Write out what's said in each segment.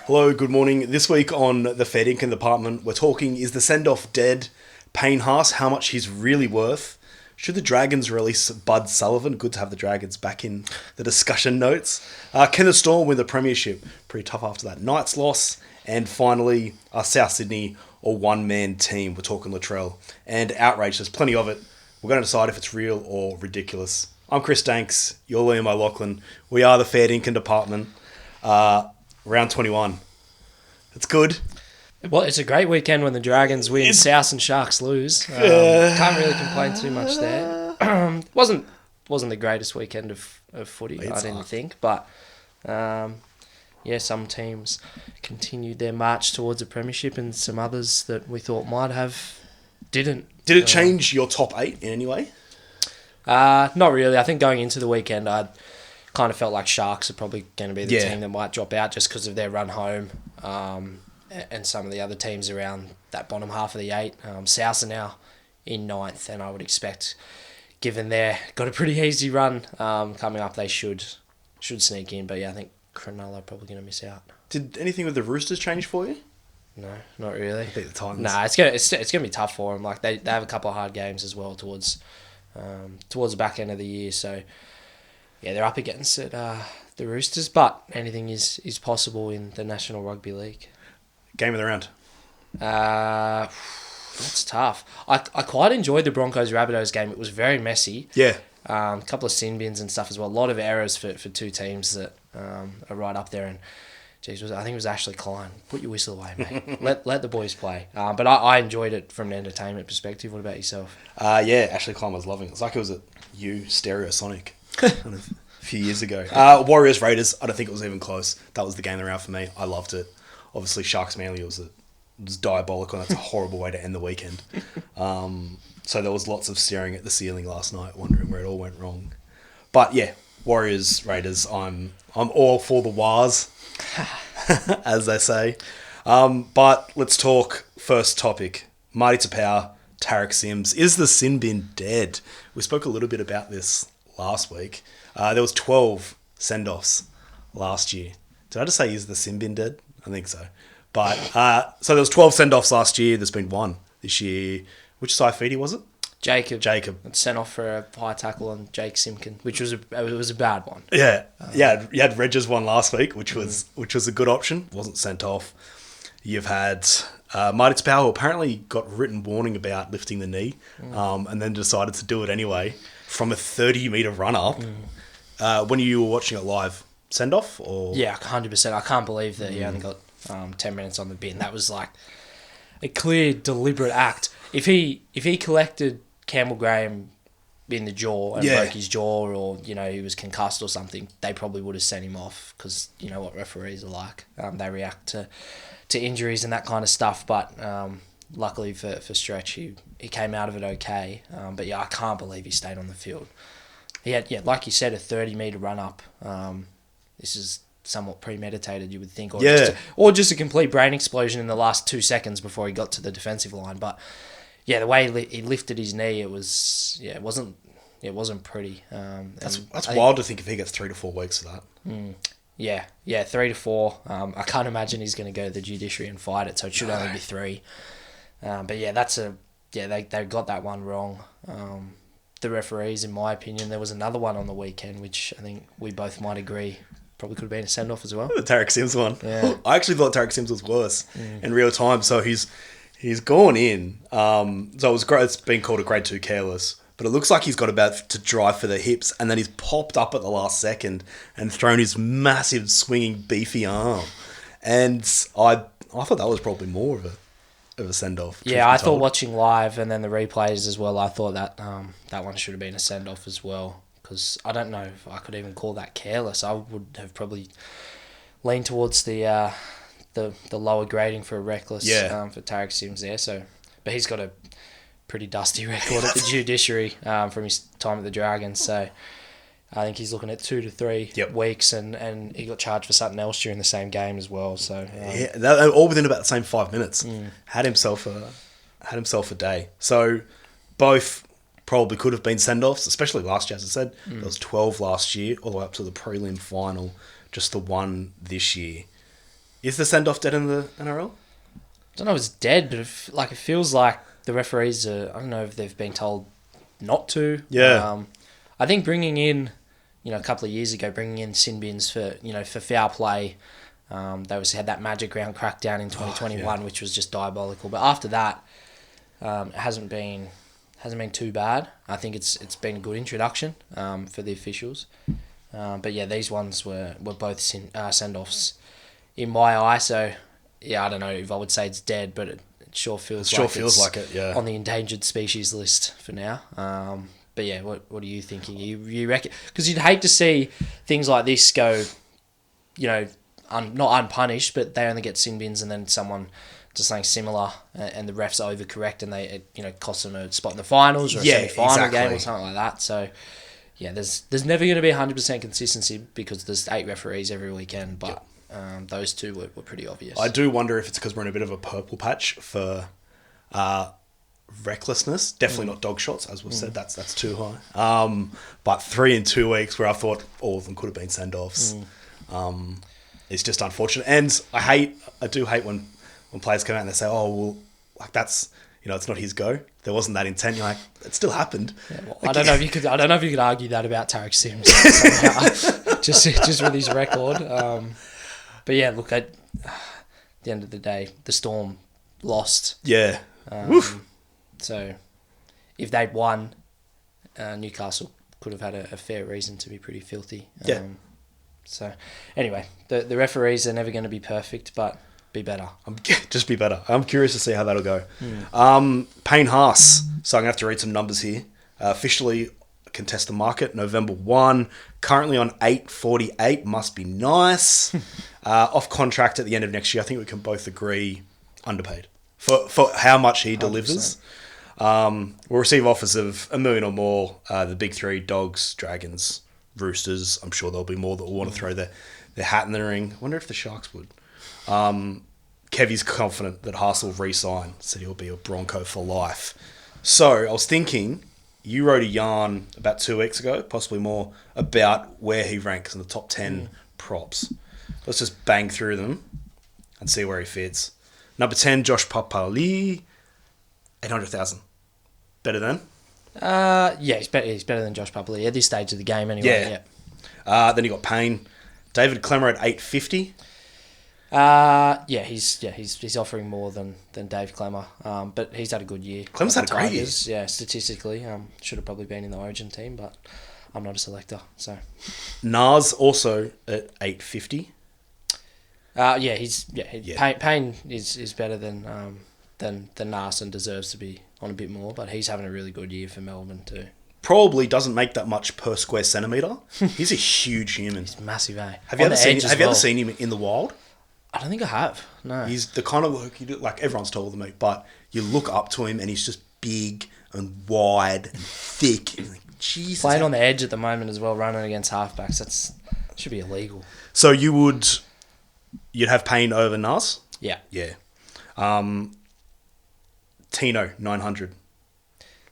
Hello, good morning. This week on the Fair Dinkum Department, we're talking, is the send-off dead? PAYNE HAAS, how much he's really worth? Should the Dragons release Bud Sullivan? Good to have the Dragons back in the discussion notes. Can the Storm win the Premiership? Pretty tough after that Knights loss. And finally, South Sydney or one-man team. We're talking Latrell. And outrage, there's plenty of it. We're going to decide if it's real or ridiculous. I'm Chris Danks. You're Liam O'Loughlin. We are the Fair Dinkum Department. Round 21. It's good. Well, it's a great weekend when the Dragons win, South and Sharks lose. Can't really complain too much there. wasn't the greatest weekend of footy, I didn't think. But, some teams continued their march towards a premiership and some others that we thought might have didn't. Did it change your top 8 in any way? Not really. I think going into the weekend, I kind of felt like Sharks are probably going to be the team that might drop out just because of their run home and some of the other teams around that bottom half of the 8. South are now in 9th, and I would expect, given they've got a pretty easy run coming up, they should sneak in. But yeah, I think Cronulla are probably going to miss out. Did anything with the Roosters change for you? No, not really. I think the Titans. Nah, it's gonna be tough for them. Like they have a couple of hard games as well towards the back end of the year. So yeah, they're up against it, the Roosters, but anything is possible in the National Rugby League. Game of the round. That's tough. I quite enjoyed the Broncos-Rabbitohs game. It was very messy. Yeah. A couple of sin bins and stuff as well. A lot of errors for two teams that are right up there. And geez, I think it was Ashley Klein. Put your whistle away, mate. let the boys play. But I enjoyed it from an entertainment perspective. What about yourself? Ashley Klein was loving it. It's like it was at Stereosonic kind of a few years ago. Warriors-Raiders, I don't think it was even close. That was the game of the round for me. I loved it. Obviously, Sharks-Manly was diabolical, and that's a horrible way to end the weekend. So there was lots of staring at the ceiling last night, wondering where it all went wrong. But yeah, Warriors-Raiders, I'm all for the Wars, as they say. But let's talk first topic. Marty Tapau, Tarek Sims. Is the sin bin dead? We spoke a little bit about this last week. There was 12 send-offs last year. Did I just say is the sin bin dead? I think so. But so there was 12 send-offs last year. There's been one this year. Which Saifiti was it? Jacob. It's sent off for a high tackle on Jake Simpkin, which was a bad one. Yeah. You had Reg's one last week, which was a good option. Wasn't sent off. You've had Marty Tapau, who apparently got written warning about lifting the knee, and then decided to do it anyway from a 30-metre run-up. When you were watching it live, send-off? Or? Yeah, 100%. I can't believe that he only got 10 minutes on the bin. That was like a clear, deliberate act. If he collected Campbell Graham in the jaw and broke his jaw, or he was concussed or something, they probably would have sent him off, because you know what referees are like. They react to injuries and that kind of stuff. But luckily for Stretch, he came out of it okay. But yeah, I can't believe he stayed on the field. He had, like you said, a 30-metre run-up. This is somewhat premeditated, you would think, or just a complete brain explosion in the last 2 seconds before he got to the defensive line. But yeah, the way he lifted his knee, it wasn't pretty. That's wild to think if he gets 3 to 4 weeks of that. Yeah, 3 to 4. I can't imagine he's going to go to the judiciary and fight it, so it should only be 3. But yeah, they got that one wrong. The referees, in my opinion, there was another one on the weekend, which I think we both might agree probably could have been a send-off as well. The Tarek Sims one. Yeah. I actually thought Tarek Sims was worse in real time. So he's gone in. So it was great. It's been called a grade 2 careless. But it looks like he's got about to drive for the hips, and then he's popped up at the last second and thrown his massive, swinging, beefy arm. And I thought that was probably more of a send-off. Yeah, I thought watching live and then the replays as well, I thought that that one should have been a send-off as well. Because I don't know if I could even call that careless. I would have probably leaned towards the lower grading for a reckless for Tarek Sims there. So, but he's got a pretty dusty record at the judiciary from his time at the Dragons. So I think he's looking at 2 to 3 weeks, and he got charged for something else during the same game as well. So all within about the same 5 minutes. Had himself a day. So both probably could have been send-offs, especially last year, as I said. There was 12 last year, all the way up to the prelim final, just the one this year. Is the send-off dead in the NRL? I don't know if it's dead, but it feels like the referees are, I don't know if they've been told not to. Yeah. I think bringing in, a couple of years ago, bringing in sin bins for foul play, they had that magic round crackdown in 2021, which was just diabolical. But after that, it hasn't been too bad. I think it's been a good introduction for the officials. But yeah, these ones were both send-offs in my eye. So yeah, I don't know if I would say it's dead, but it sure feels like it. Yeah, on the endangered species list for now. But yeah, what are you thinking? You reckon? Because you'd hate to see things like this go, not unpunished, but they only get sin bins and then someone does something similar and the refs overcorrect and they cost them a spot in the finals or a semi-final game or something like that. So yeah, there's never going to be 100% consistency because there's 8 referees every weekend, but those two were pretty obvious. I do wonder if it's because we're in a bit of a purple patch for recklessness. Definitely not dog shots, as we've said. That's too high. But 3 in 2 weeks where I thought all of them could have been send-offs. It's just unfortunate. And I do hate when players come out and they say, oh, well, like that's, it's not his go. There wasn't that intent. You're like, it still happened. Yeah, well, I don't know if you could argue that about Tarek Sims somehow, just with his record. But yeah, look, at the end of the day, the Storm lost. Yeah. So if they'd won, Newcastle could have had a fair reason to be pretty filthy. So anyway, the referees are never going to be perfect, but be better. Just be better. I'm curious to see how that'll go. PAYNE HAAS. So I'm going to have to read some numbers here. Officially contest the market November 1. Currently on 8.48. Must be nice. Off contract at the end of next year. I think we can both agree underpaid for how much he delivers. 100%. We'll receive offers of $1 million or more. The big 3, Dogs, Dragons, Roosters. I'm sure there'll be more that will want to throw their hat in the ring. I wonder if the Sharks would. Kevy's confident that Haas will re-sign, said he'll be a Bronco for life. So I was thinking, you wrote a yarn about 2 weeks ago, possibly more, about where he ranks in the top 10 props. Let's just bang through them and see where he fits. Number 10, Josh Papali, 800,000. Better than? Yeah, he's better than Josh Papali at this stage of the game anyway. Yeah. Then you got Payne. David Clemmer at 850. He's offering more than Dave Clemmer, but he's had a good year. Clemmer's had a great year. Yeah, statistically, should have probably been in the Origin team, but I'm not a selector, so. Nas also at 850. Payne is better than Nas and deserves to be on a bit more, but he's having a really good year for Melbourne too. Probably doesn't make that much per square centimetre. He's a huge human. He's massive, eh? Have you ever seen him in the wild? I don't think I have. No. He's the kind of work you do, like everyone's taller than me, but you look up to him and he's just big and wide and thick. And like, Jesus. Playing on the edge at the moment as well, running against halfbacks. That should be illegal. So you'd have Payne over Nas? Yeah. Yeah. Tino, 900.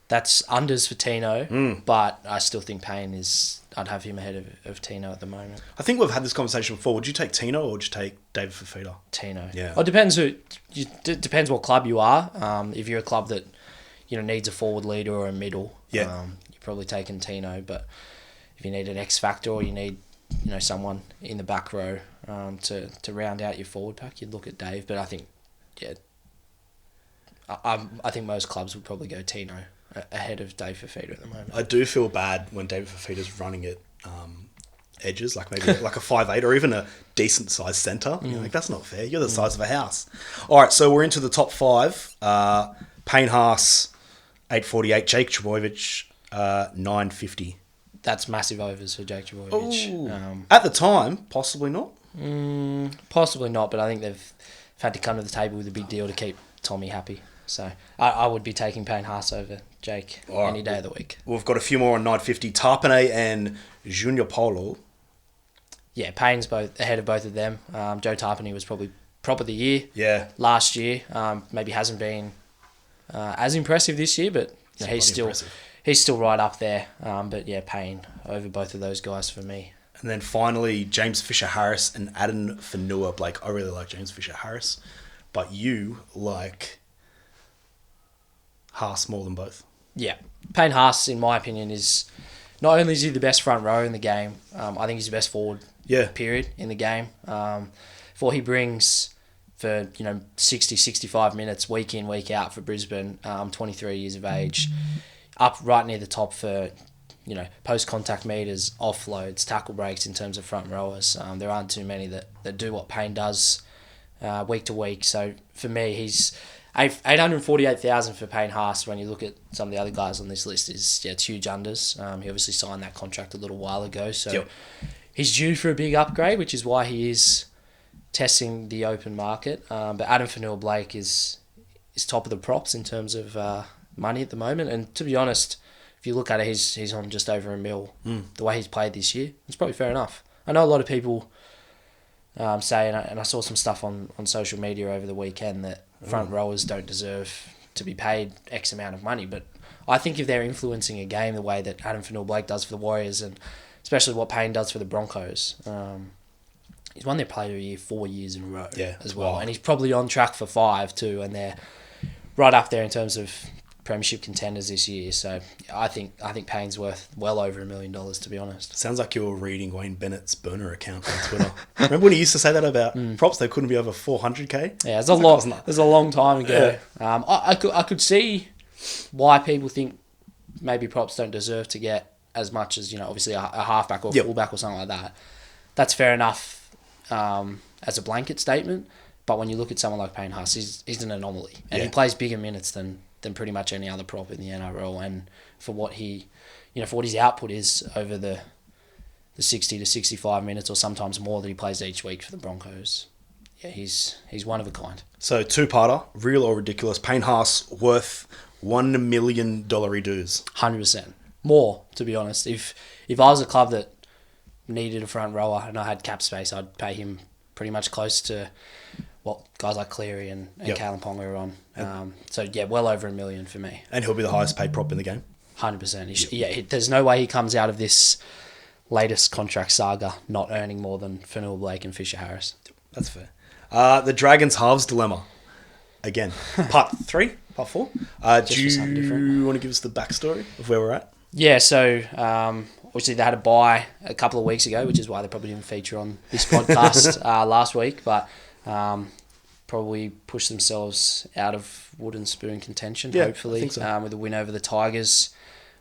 That's unders for Tino, but I still think Payne is... I'd have him ahead of Tino at the moment. I think we've had this conversation before. Would you take Tino or would you take David Fafita? Tino. Yeah. Well, it depends what club you are. If you're a club that needs a forward leader or a middle, you're probably taking Tino. But if you need an X factor or you need someone in the back row to round out your forward pack, you'd look at Dave. But I think I think most clubs would probably go Tino ahead of Dave Fafita at the moment. I do feel bad when David Fafita's running at edges, like maybe like a 5'8" or even a decent sized centre. You're like, that's not fair. You're the size of a house. All right, so we're into the top 5. PAYNE HAAS, 848. Jake Trbojevic, 950. That's massive overs for Jake Trbojevic. At the time, possibly not. Possibly not, but I think they've had to come to the table with a big deal to keep Tommy happy. So I would be taking PAYNE HAAS over Jake any day of the week. We've got a few more on 950. Tarpanay and Junior Paulo. Yeah, Payne's ahead of both of them. Joe Tarpanay was probably prop of the year last year. Maybe hasn't been as impressive this year, but he's still right up there. But yeah, Payne over both of those guys for me. And then finally, James Fisher-Harris and Adam Fanua-Blake. I really like James Fisher-Harris, but you like HAAS more than both. Yeah. Payne HAAS, in my opinion, is not only is he the best front row in the game, I think he's the best forward period in the game. For what he brings for 60, 65 minutes week in, week out for Brisbane, 23 years of age, up right near the top for post-contact meters, offloads, tackle breaks in terms of front rowers. There aren't too many that do what Payne does week to week. So for me, he's 848,000 for Payne HAAS. When you look at some of the other guys on this list, it's huge unders. He obviously signed that contract a little while ago, so he's due for a big upgrade, which is why he is testing the open market. But Adam Fanua-Blake is top of the props in terms of money at the moment, and to be honest, if you look at it, he's on just over $1 million. The way he's played this year, it's probably fair enough. I know a lot of people say, and I saw some stuff on social media over the weekend, that front rowers don't deserve to be paid X amount of money. But I think if they're influencing a game the way that Adam Fanua-Blake does for the Warriors, and especially what Payne does for the Broncos, he's won their Player of the Year 4 years in a row as well. Wow. And he's probably on track for 5 too, and they're right up there in terms of Premiership contenders this year. So I think Payne's worth well over $1 million, to be honest. Sounds like you're reading Wayne Bennett's burner account on Twitter. Remember when he used to say that about props? They couldn't be over 400k. Yeah, it's a lot. There's a long time ago. Yeah. I could see why people think maybe props don't deserve to get as much as obviously a halfback or fullback or something like that. That's fair enough as a blanket statement. But when you look at someone like Payne HAAS, he's an anomaly, and he plays bigger minutes than pretty much any other prop in the NRL, and for what for what his output is over the 60 to 65 minutes or sometimes more that he plays each week for the Broncos, he's one of a kind. So two-parter, real or ridiculous? Payne HAAS worth $1 million dues. 100% more, to be honest. If I was a club that needed a front rower and I had cap space, I'd pay him pretty much close to what guys like Cleary and Kalen Ponga are on. So well over $1 million for me. And he'll be the highest paid prop in the game. 100%. There's no way he comes out of this latest contract saga not earning more than Fanua-Blake and Fisher-Harris. That's fair. The Dragons halves dilemma. Again, part 3, part 4. Do you want to give us the backstory of where we're at? Yeah, so obviously they had a bye a couple of weeks ago, which is why they probably didn't feature on this podcast last week, but probably pushed themselves out of wooden spoon contention, hopefully, I think so. With a win over the Tigers.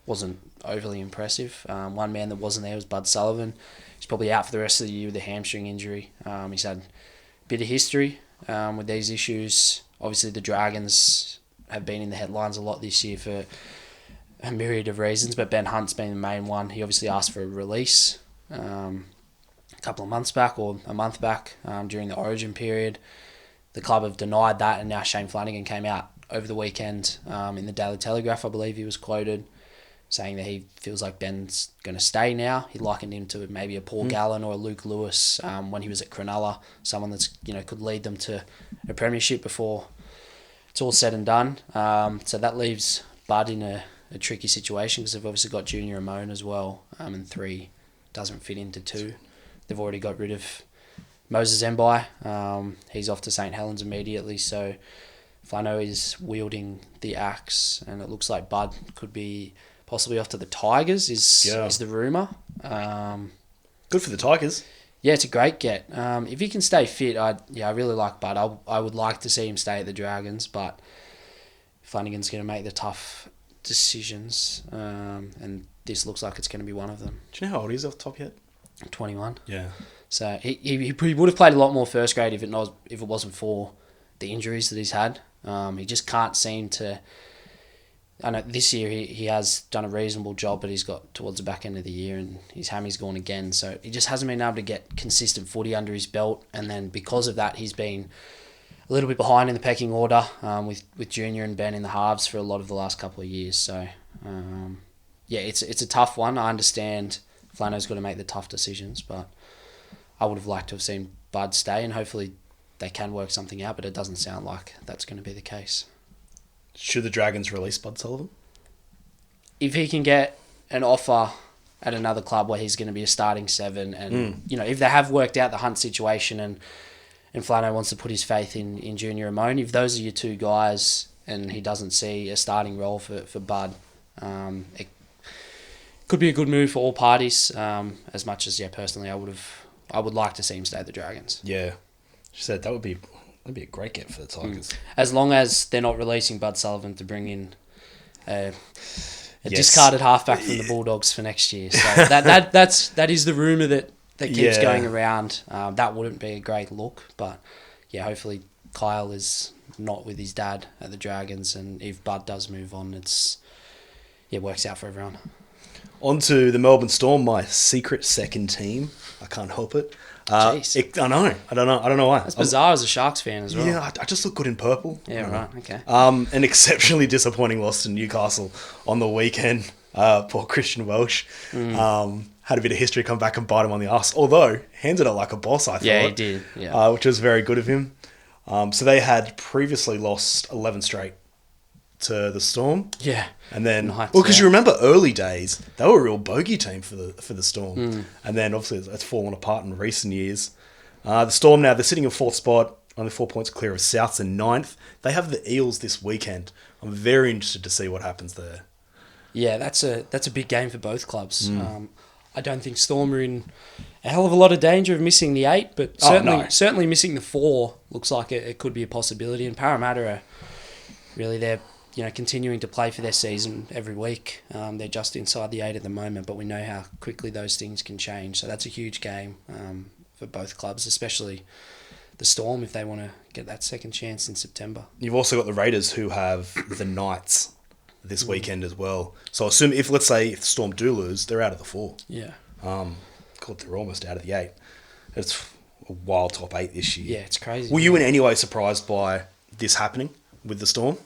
Wasn't overly impressive. One man that wasn't there was Bud Sullivan. He's probably out for the rest of the year with a hamstring injury. He's had a bit of history with these issues. Obviously, the Dragons have been in the headlines a lot this year for a myriad of reasons, but Ben Hunt's been the main one. He obviously asked for a release a couple of months back or a month back during the Origin period. The club have denied that, and now Shane Flanagan came out over the weekend in the Daily Telegraph, I believe he was quoted, saying that he feels like Ben's going to stay now. He likened him to maybe a Paul Gallen or a Luke Lewis when he was at Cronulla, someone that's could lead them to a premiership before it's all said and done. So that leaves Bud in a tricky situation because they've obviously got Junior Amon as well, and 3 doesn't fit into 2. They've already got rid of Moses Mbai. He's off to St Helens immediately, so Flano is wielding the axe, and it looks like Bud could be possibly off to the Tigers, is the rumour. Good for the Tigers. Yeah, it's a great get. If he can stay fit, I really like Bud. I would like to see him stay at the Dragons, but Flanagan's going to make the tough decisions, and this looks like it's going to be one of them. Do you know how old he is off the top yet? 21. Yeah. So he would have played a lot more first grade if it wasn't for the injuries that he's had. He just can't seem to. I know this year he has done a reasonable job, but he's got towards the back end of the year and his hammy's gone again. So he just hasn't been able to get consistent footy under his belt, and then because of that, he's been a little bit behind in the pecking order with Junior and Ben in the halves for a lot of the last couple of years. So it's a tough one. I understand Flano's got to make the tough decisions, but I would have liked to have seen Bud stay, and hopefully they can work something out, but it doesn't sound like that's going to be the case. Should the Dragons release Bud Sullivan? If he can get an offer at another club where he's going to be a starting 7. And, if they have worked out the Hunt situation and Flano wants to put his faith in Junior Amon, if those are your two guys and he doesn't see a starting role for Bud, it could be a good move for all parties. As much as, personally, I would like to see him stay at the Dragons. Yeah. She said that'd be a great get for the Tigers. As long as they're not releasing Bud Sullivan to bring in a discarded halfback from the Bulldogs for next year. So that is the rumour that keeps going around. That wouldn't be a great look, but hopefully Kyle is not with his dad at the Dragons, and if Bud does move on, it works out for everyone. On to the Melbourne Storm, my secret second team. I can't help it. I know. I don't know why. That's bizarre as a Sharks fan as well. Yeah, I just look good in purple. Yeah, right. Okay. An exceptionally disappointing loss to Newcastle on the weekend. Poor Christian Welsh. Had a bit of history come back and bite him on the ass. Although, handled it like a boss, I thought. Yeah, he did. Yeah. Which was very good of him. So they had previously lost 11 straight to the Storm. Yeah. And then, because you remember early days, they were a real bogey team for the Storm. And then obviously it's fallen apart in recent years. The Storm now, they're sitting in 4th spot, only 4 points clear of Souths in 9th. They have the Eels this weekend. I'm very interested to see what happens there. Yeah, that's a big game for both clubs. I don't think Storm are in a hell of a lot of danger of missing the 8, but certainly missing the 4 looks like it could be a possibility. And Parramatta are really they're continuing to play for their season every week. They're just inside the 8 at the moment, but we know how quickly those things can change. So that's a huge game for both clubs, especially the Storm if they want to get that second chance in September. You've also got the Raiders who have the Knights this weekend as well. So assume if the Storm do lose, they're out of the 4. Yeah. They're almost out of the 8. It's a wild top 8 this year. Yeah, it's crazy. Were you in any way surprised by this happening with the Storm?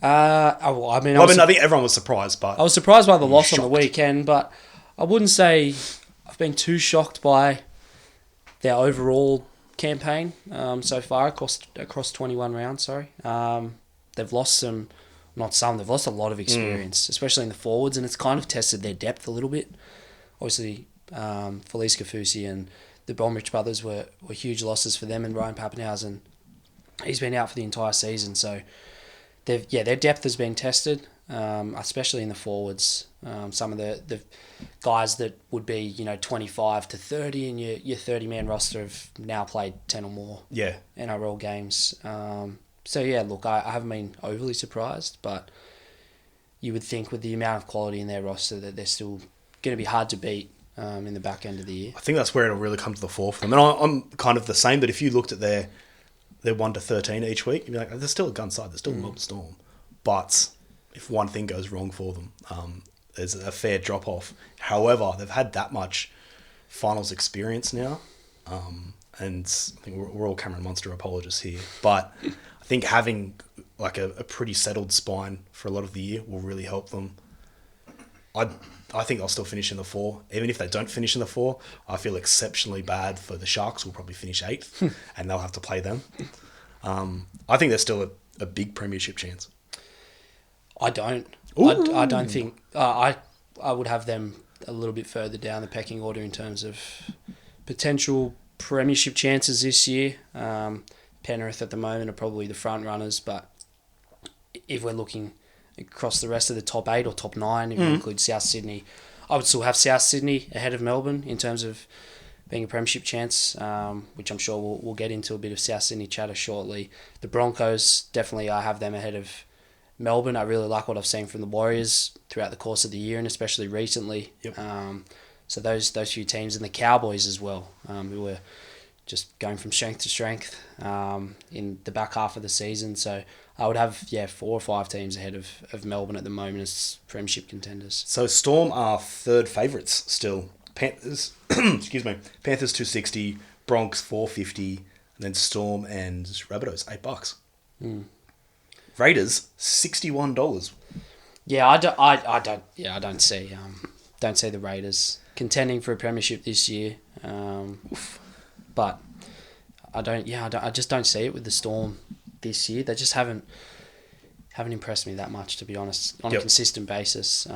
I think everyone was surprised, but I was surprised by the loss on the weekend, but I wouldn't say I've been too shocked by their overall campaign so far across 21 rounds. They've lost they've lost a lot of experience, especially in the forwards, and it's kind of tested their depth a little bit. Obviously, Felice Kafusi and the Bromwich brothers were huge losses for them, and Ryan Pappenhausen, he's been out for the entire season, so their depth has been tested, especially in the forwards. Some of the guys that would be 25 to 30 in your 30-man roster have now played 10 or more NRL games. I haven't been overly surprised, but you would think with the amount of quality in their roster that they're still going to be hard to beat in the back end of the year. I think that's where it'll really come to the fore for them. And I'm kind of the same, but if you looked at their 1 to 13 each week, you'd be like, they're still a gun side, they're still a Melbourne Storm. But if one thing goes wrong for them, there's a fair drop-off. However, they've had that much finals experience now, and I think we're all Cameron Munster apologists here, but I think having like a pretty settled spine for a lot of the year will really help them. I think they'll still finish in the 4. Even if they don't finish in the 4, I feel exceptionally bad for the Sharks, who will probably finish 8th, and they'll have to play them. I think there's still a big premiership chance. I don't. I don't think... I would have them a little bit further down the pecking order in terms of potential premiership chances this year. Penrith at the moment are probably the front runners, but if we're looking across the rest of the top 8 or top 9, if you include South Sydney, I would still have South Sydney ahead of Melbourne in terms of being a premiership chance, which I'm sure we'll get into a bit of South Sydney chatter shortly. The Broncos, definitely I have them ahead of Melbourne. I really like what I've seen from the Warriors throughout the course of the year and especially recently. Yep. So those few teams, and the Cowboys as well, who were just going from strength to strength in the back half of the season. So I would have 4 or 5 teams ahead of Melbourne at the moment as premiership contenders. So Storm are third favourites still. Panthers, excuse me, Panthers $260, Bronx $450, and then Storm and Rabbitohs $8. Raiders $61. Yeah, I don't see the Raiders contending for a premiership this year. But I just don't see it with the Storm this year. They just haven't. haven't impressed me that much, to be honest, on a consistent basis.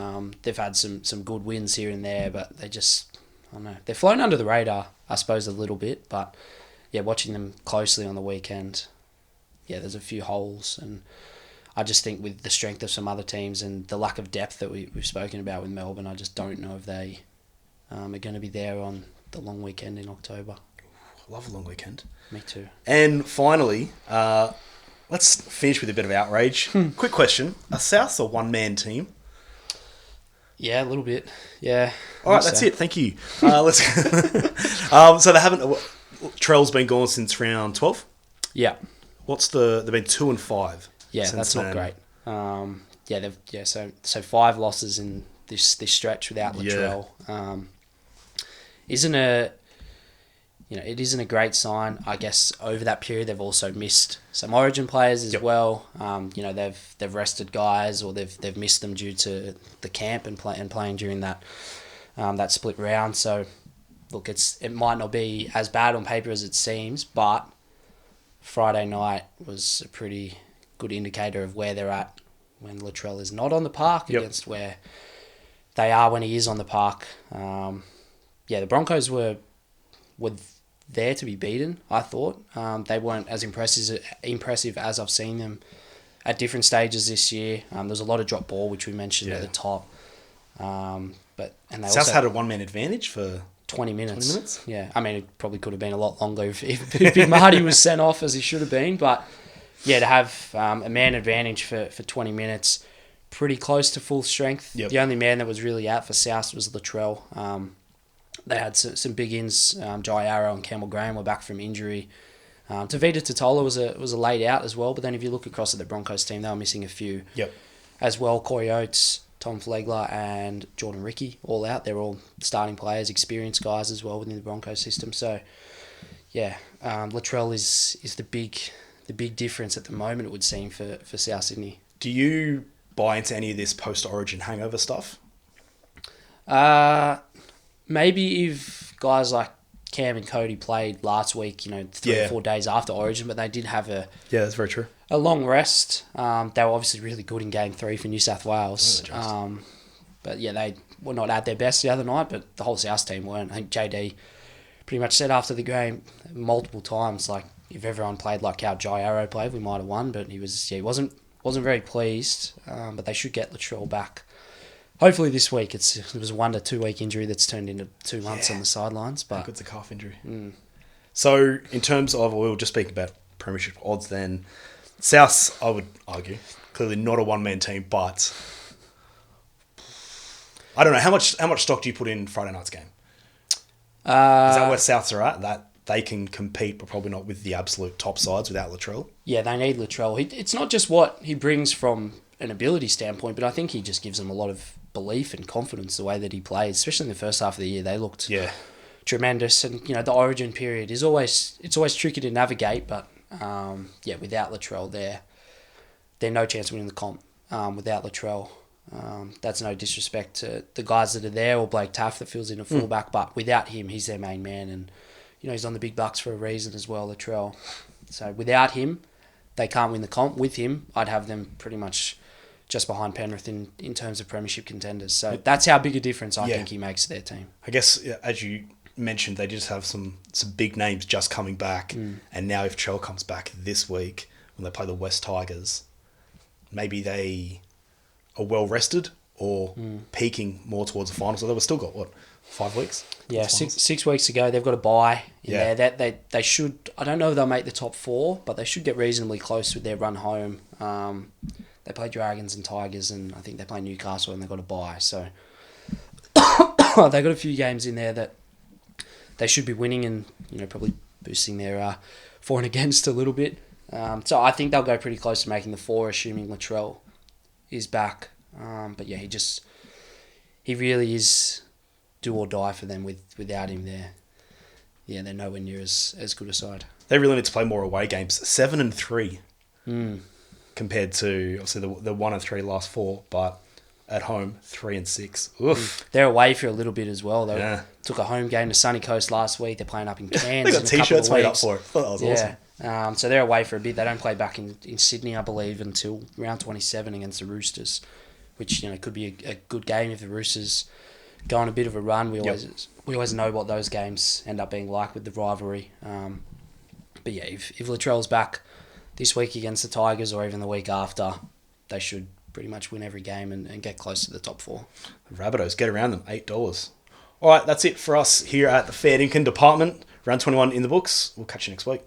They've had some good wins here and there, but they just, I don't know, they've flown under the radar, I suppose, a little bit. But yeah, watching them closely on the weekend, yeah, there's a few holes, and I just think with the strength of some other teams and the lack of depth that we've spoken about with Melbourne, I just don't know if they are going to be there on the long weekend in October. I love a long weekend. Me too. And finally, let's finish with a bit of outrage. Quick question. Are Souths a one-man team? Yeah, a little bit. Yeah. All right, that's it. Thank you. Let's. So they haven't... Trell's been gone since round 12? Yeah. They've been 2-5. Yeah, that's not great. So 5 losses in this stretch without Latrell. It isn't a great sign. I guess over that period they've also missed some Origin players as well. They've rested guys, or they've missed them due to the camp and playing during that split round. So look, it might not be as bad on paper as it seems, but Friday night was a pretty good indicator of where they're at when Latrell is not on the park against where they are when he is on the park. The Broncos were there to be beaten, I thought. They weren't as impressive as I've seen them at different stages this year. There's a lot of drop ball, which we mentioned at the top. South had a one-man advantage for 20 minutes. Yeah, I mean, it probably could have been a lot longer if Big Marty was sent off as he should have been. But yeah, to have a man advantage for 20 minutes, pretty close to full strength. Yep. The only man that was really out for South was Latrell. They had some big ins. Jai Arrow and Campbell Graham were back from injury. Tavita Totola was a laid out as well. But then if you look across at the Broncos team, they were missing a few as well. Corey Oates, Tom Flegler and Jordan Ricky all out. They're all starting players, experienced guys as well within the Broncos system. So yeah, Latrell is the big difference at the moment, it would seem, for South Sydney. Do you buy into any of this post-Origin hangover stuff? Maybe if guys like Cam and Cody played last week, 3 or 4 days after Origin, but they did have that's very true. A long rest. They were obviously really good in Game 3 for New South Wales. But yeah, they were not at their best the other night, but the whole South team weren't. I think JD pretty much said after the game multiple times, like, if everyone played like how Jai Arrow played, we might have won, but he wasn't very pleased. But they should get Latrell back. Hopefully this week. It was a 1 to 2 week injury that's turned into 2 months on the sidelines. But how good's a calf injury? So in terms of, we'll just speak about Premiership odds then. Souths, I would argue, clearly not a one-man team, but I don't know, how much stock do you put in Friday night's game? Is that where Souths are at? That they can compete, but probably not with the absolute top sides without Latrell? Yeah, they need Latrell. It's not just what he brings from an ability standpoint, but I think he just gives them a lot of belief and confidence the way that he plays, especially in the first half of the year. They looked tremendous, and the Origin period is always tricky to navigate, but without Latrell they're no chance of winning the comp. Without Latrell, that's no disrespect to the guys that are there, or Blake Taft that fills in a fullback, but without him, he's their main man, and he's on the big bucks for a reason as well, Latrell. So without him, they can't win the comp. With him, I'd have them pretty much just behind Penrith in terms of premiership contenders. So that's how big a difference I think he makes to their team. I guess, as you mentioned, they just have some big names just coming back. And now if Trell comes back this week, when they play the West Tigers, maybe they are well rested or peaking more towards the final. So they've still got, 5 weeks? Yeah, 6 weeks ago. They've got a bye in there. That they should, I don't know if they'll make the top 4, but they should get reasonably close with their run home. They play Dragons and Tigers, and I think they play Newcastle, and they've got a bye. So they've got a few games in there that they should be winning, and probably boosting their for and against a little bit. So I think they'll go pretty close to making the 4, assuming Latrell is back. But yeah, he really is do or die for them. Without him there, they're nowhere near as good a side. They really need to play more away games. 7-3. Compared to, obviously, the 1-3 last 4, but at home, 3-6. Oof. They're away for a little bit as well. They Yeah. took a home game to Sunny Coast last week. They're playing up in Cairns. They got in a couple T-shirts of made up weeks. for it. I thought that was awesome. Yeah. So they're away for a bit. They don't play back in Sydney, I believe, until round 27 against the Roosters, which could be a good game if the Roosters go on a bit of a run. We always know what those games end up being like with the rivalry. But yeah, if Latrell's back this week against the Tigers or even the week after, they should pretty much win every game and get close to the top 4. The Rabbitohs, get around them, $8. All right, that's it for us here at the Fair Dinkum Department. Round 21 in the books. We'll catch you next week.